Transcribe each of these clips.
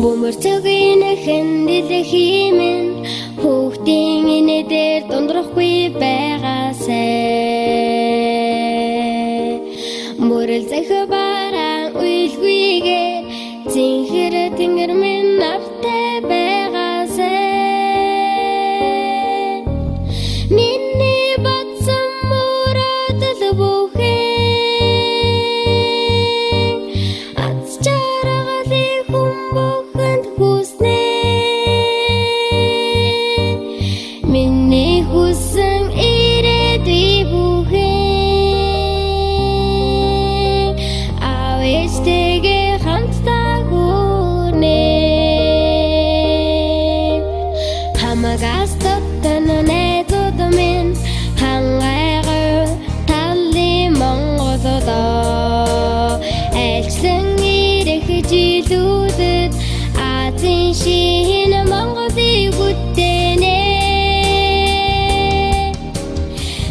Бөмбөрцөгийн хэндэлхиймэн хүүхдийн инэдэр дундрахгүй байгаасай. Мөрөлцөх бараан уйлгүйгээр зинхэр тэнгэр минь нартай байгаасай. Миний батсан мөрөдөл бүхэн аз жаргалыг хүмбөхэнд хүснэ. Миний хүсэн ирээдүй бүхэн аав ээжтэйгээ хамтдаа хүрнэ. Хамагаас дотн найзууд минь хангайгай талын Монголдоо айлчлан ирэх жилүүдэд Азийн шинэ Монголыг бүтээнэ.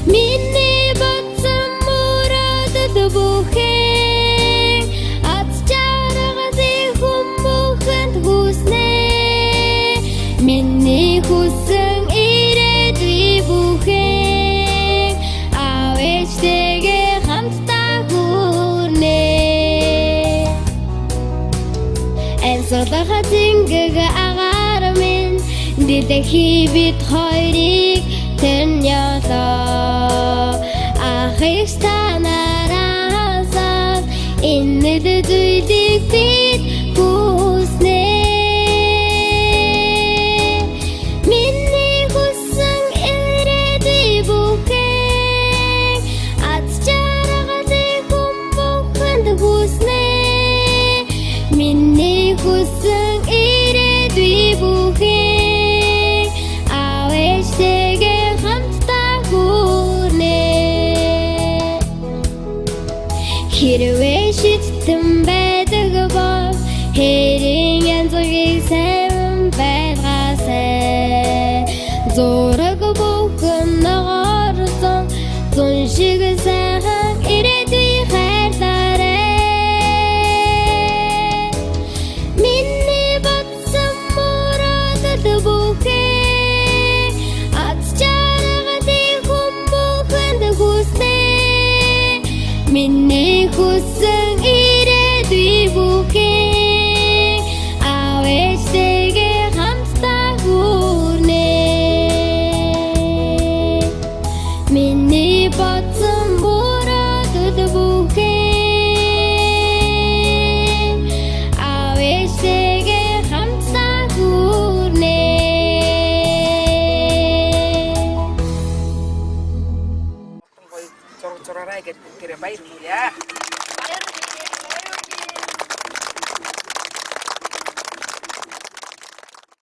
Миний батсан мөрөдөл бүхэн аз жаргалыг хүмбөхэнд хүснэ. Миний хүсэн ирээдүй бүхэн аав ээжтэйгээ хамтдаа хүрнэ. Амьсгалах зингэг агаар минь дэлхий бид хоёрыг тэрнялаа. Ах их танараасаа энэ зүйлийг бид хүснэ. Миний хүсэн ирээдүй бүхэн аз жаргалыг хүмбөхэнд хүснэ. Миний хүсэн ирээдүй бүхэн аав ээжтэйгээ хамтдаа хүрнэ. Хэрвээ шийдтэн байдаг бол хэрийн янзыг сайн байлгаасай. Зураг бүхэн ногоорсон зун шиг сайхан ирээдүй хайрлаарай. Миний батсан мөрөдөл бүхэн аз жаргалыг хүмбөхэнд хүснэ. Миний хүсэн ирээдүй бүхэн аав ээжтэйгээ хамтдаа хүрнэ. Миний батсан мөрөдөл бүхэн аав ээжтэйгээ хамтдаа хүрнэ. Зураарай гэдэг бүгдээрээ баярлуулъя.